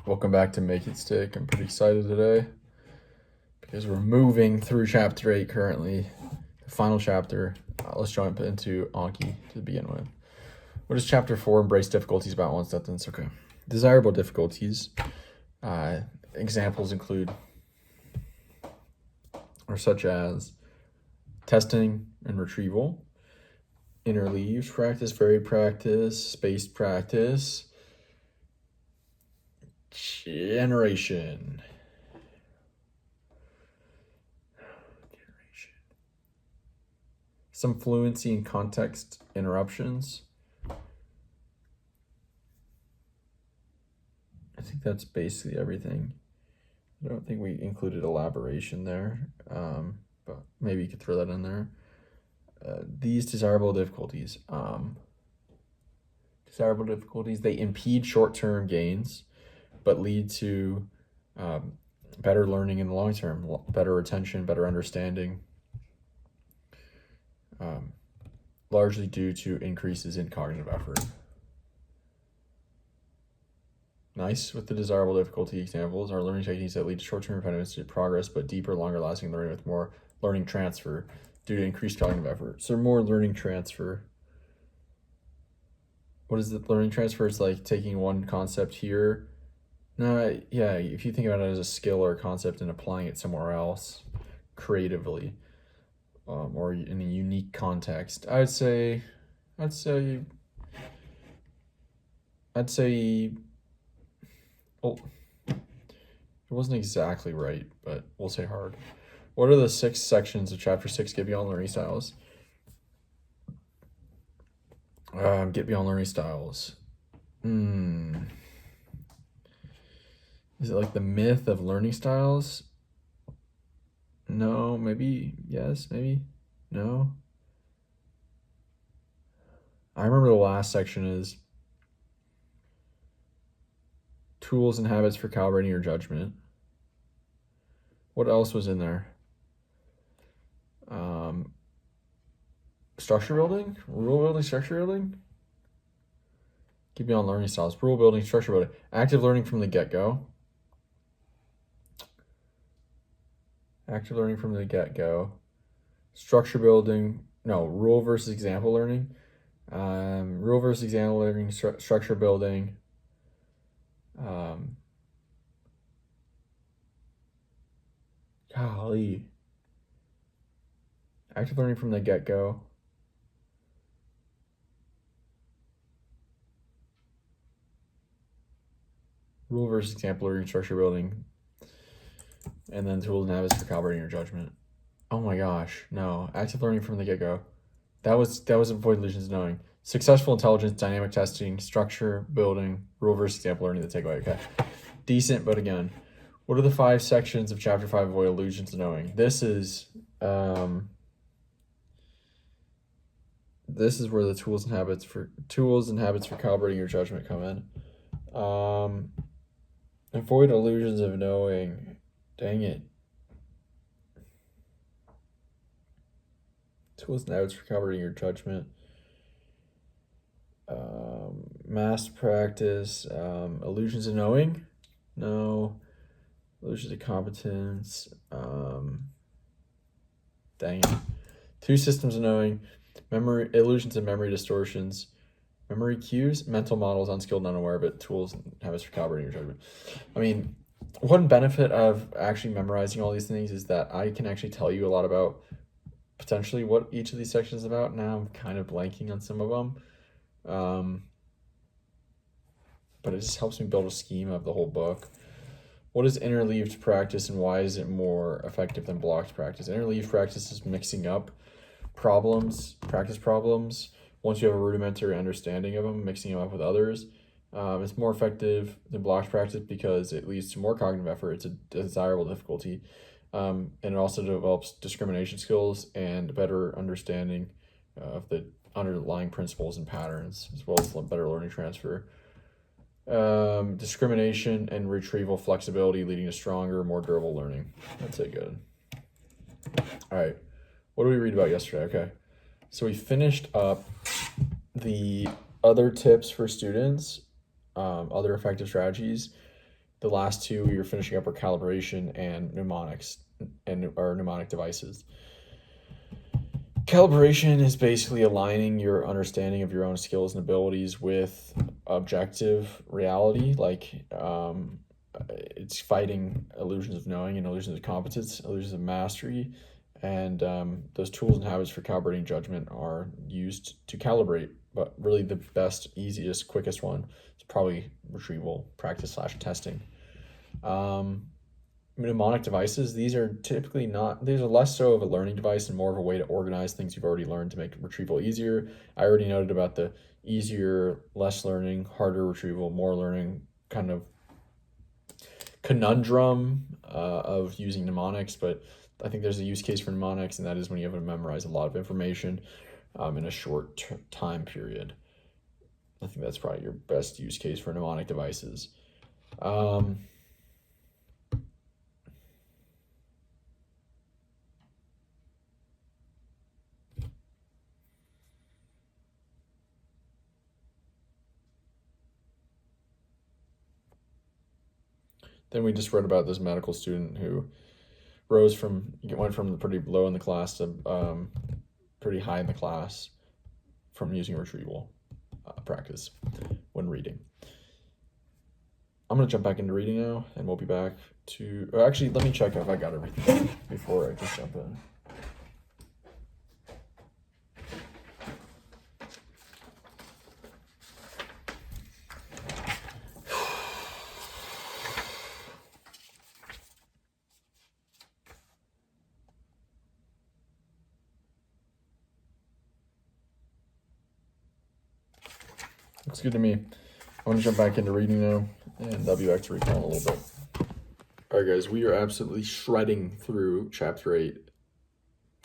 Welcome back to Make It Stick. I'm pretty excited today because we're moving through chapter 8 currently, the final chapter. Let's jump into Anki to begin with. What is chapter 4? Embrace difficulties about one sentence. Okay. Desirable difficulties. Examples include or such as testing and retrieval, interleaves practice, varied practice, spaced practice, generation. Some fluency and context interruptions. I think that's basically everything. I don't think we included elaboration there, but maybe you could throw that in there. These desirable difficulties. They impede short-term gains, but lead to better learning in the long term, better retention, better understanding, largely due to increases in cognitive effort. Nice with the desirable difficulty examples are learning techniques that lead to short-term impediments to progress, but deeper, longer-lasting learning with more learning transfer due to increased cognitive effort. So more learning transfer. What is the learning transfer? It's like taking one concept here. No, yeah, if you think about it as a skill or a concept and applying it somewhere else creatively, or in a unique context, I'd say, well, it wasn't exactly right, but we'll say hard. What are the 6 sections of chapter 6 Get Beyond Learning Styles? Get Beyond Learning Styles. Is it like the myth of learning styles? No, maybe yes, maybe no. I remember the last section is tools and habits for calibrating your judgment. What else was in there? Structure building, rule building, structure building. Get Beyond Learning Styles, rule building, structure building, active learning from the get-go. Active learning from the get-go. Structure building, no, rule versus example learning. Rule versus example learning, structure building. Golly. Active learning from the get-go. Rule versus example learning, structure building. And then tools and habits for calibrating your judgment. Oh my gosh, no. Active learning from the get-go. That was avoid illusions of knowing. Successful intelligence, dynamic testing, structure building, rule versus example learning, the takeaway. Okay. Decent, but again. What are the 5 sections of chapter 5 avoid illusions of knowing? This is where the tools and habits for calibrating your judgment come in. Avoid illusions of knowing. Dang it. Tools and habits for calibrating your judgment. Mass practice. Illusions of knowing. No. Illusions of competence. Dang it. 2 systems of knowing. Memory illusions and memory distortions. Memory cues, mental models, unskilled and unaware, but tools and habits for calibrating your judgment. I mean, one benefit of actually memorizing all these things is that I can actually tell you a lot about potentially what each of these sections is about. Now I'm kind of blanking on some of them. But it just helps me build a scheme of the whole book. What is interleaved practice and why is it more effective than blocked practice? Interleaved practice is mixing up practice problems. Once you have a rudimentary understanding of them, mixing them up with others. It's more effective than blocked practice because it leads to more cognitive effort. It's a desirable difficulty. And it also develops discrimination skills and better understanding of the underlying principles and patterns, as well as better learning transfer. Discrimination and retrieval flexibility leading to stronger, more durable learning. That's it, good. All right. What did we read about yesterday? Okay. So we finished up the other tips for students, other effective strategies. The last two you're finishing up are calibration and mnemonics or mnemonic devices. Calibration is basically aligning your understanding of your own skills and abilities with objective reality. It's fighting illusions of knowing and illusions of competence, illusions of mastery. And those tools and habits for calibrating judgment are used to calibrate. But really, the best, easiest, quickest one is probably retrieval practice / testing. Mnemonic devices, these are typically not, these are less so of a learning device and more of a way to organize things you've already learned to make retrieval easier. I already noted about the easier, less learning, harder retrieval, more learning kind of conundrum of using mnemonics, but I think there's a use case for mnemonics, and that is when you have to memorize a lot of information in a short time period. I think that's probably your best use case for mnemonic devices. Then we just read about this medical student who went from pretty low in the class to pretty high in the class from using retrieval practice when reading. I'm going to jump back into reading now, and we'll be back to... actually, let me check if I got everything before I just jump in. Looks good to me. I'm going to jump back into reading now, and I'll be back to recall in a little bit. Alright guys, we are absolutely shredding through Chapter 8.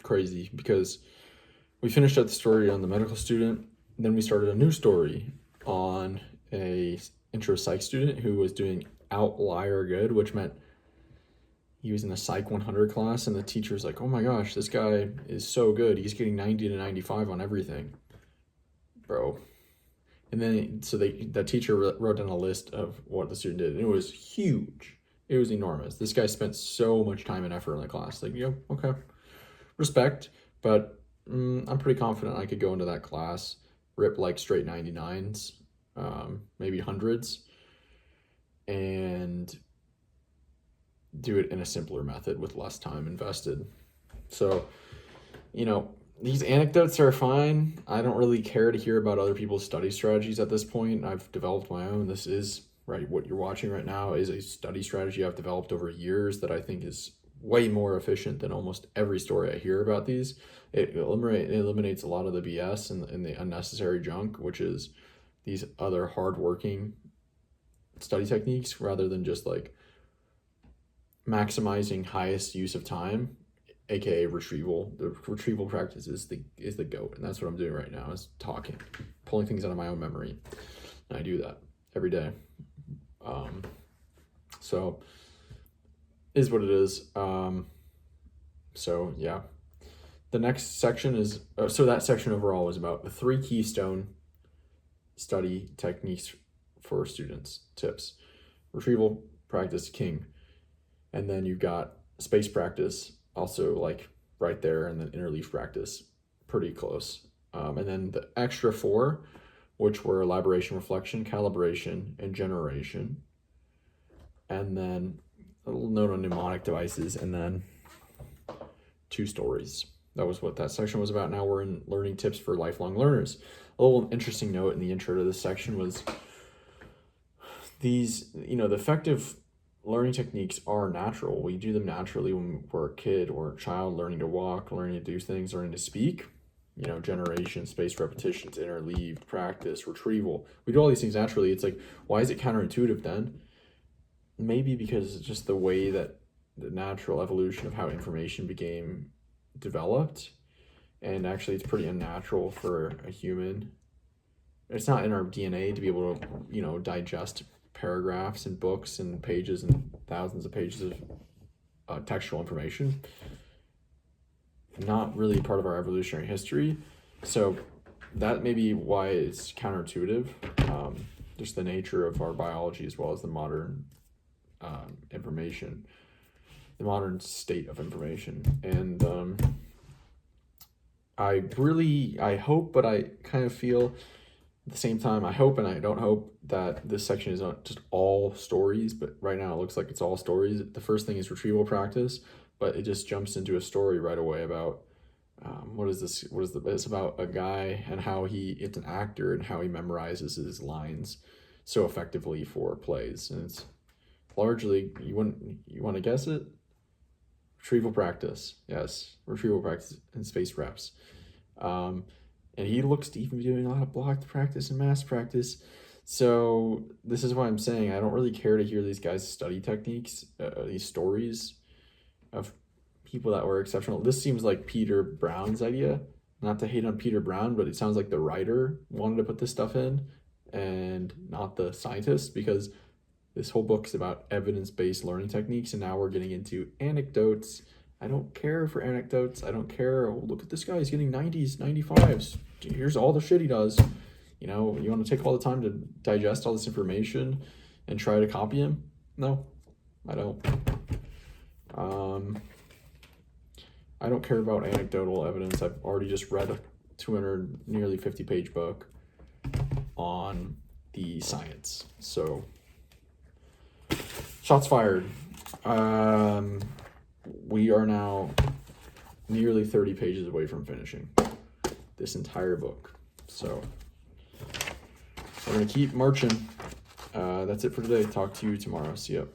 Crazy, because we finished up the story on the medical student, then we started a new story on a intro psych student who was doing outlier good, which meant he was in the Psych 100 class, and the teacher's like, oh my gosh, this guy is so good. He's getting 90 to 95 on everything. Bro. And then, that teacher wrote down a list of what the student did, and it was huge. It was enormous. This guy spent so much time and effort in the class. Okay. Respect, but I'm pretty confident I could go into that class, rip like straight 99s, maybe hundreds, and do it in a simpler method with less time invested. So, these anecdotes are fine. I don't really care to hear about other people's study strategies at this point. I've developed my own. This is, right, what you're watching right now is a study strategy I've developed over years that I think is way more efficient than almost every story I hear about these. It eliminates a lot of the BS and the unnecessary junk, which is these other hardworking study techniques, rather than just like maximizing highest use of time, aka retrieval. The retrieval practice is the GOAT, and that's what I'm doing right now, is talking, pulling things out of my own memory, and I do that every day. So is what it is. So yeah, the next section is so that section overall was about the 3 keystone study techniques for students. Tips: retrieval practice, king, and then you've got space practice, also like right there, and then interleaf practice, pretty close. And then the extra 4, which were elaboration, reflection, calibration, and generation. And then a little note on mnemonic devices, and then 2 stories. That was what that section was about. Now we're in learning tips for lifelong learners. A little interesting note in the intro to this section was these, the effective learning techniques are natural. We do them naturally when we're a kid or a child, learning to walk, learning to do things, learning to speak. Generation, spaced repetitions, interleaved practice, retrieval. We do all these things naturally. It's like, why is it counterintuitive then? Maybe because it's just the way that the natural evolution of how information became developed, and actually it's pretty unnatural for a human. It's not in our DNA to be able to, digest paragraphs and books and pages and thousands of pages of textual information. Not really part of our evolutionary history. So that may be why it's counterintuitive. Just the nature of our biology, as well as the modern information, the modern state of information. And I hope, but I kind of feel at the same time, I hope and I don't hope that this section is not just all stories, but right now it looks like it's all stories. The first thing is retrieval practice, but it just jumps into a story right away about it's about a guy and how it's an actor and how he memorizes his lines so effectively for plays. And it's largely, you want to guess it? Retrieval practice. Yes, retrieval practice and space reps. And he looks to even be doing a lot of blocked practice and mass practice. So this is why I'm saying I don't really care to hear these guys' study techniques, these stories of people that were exceptional. This seems like Peter Brown's idea. Not to hate on Peter Brown, but it sounds like the writer wanted to put this stuff in and not the scientist, because this whole book is about evidence-based learning techniques, and now we're getting into anecdotes. I don't care for anecdotes. I don't care. Oh, look at this guy. He's getting 90s, 95s. Here's all the shit he does. You know, you want to take all the time to digest all this information and try to copy him? No, I don't. I don't care about anecdotal evidence. I've already just read a 200, nearly 50-page book on the science. So, shots fired. We are now nearly 30 pages away from finishing this entire book. So, we're going to keep marching. That's it for today. Talk to you tomorrow. See ya.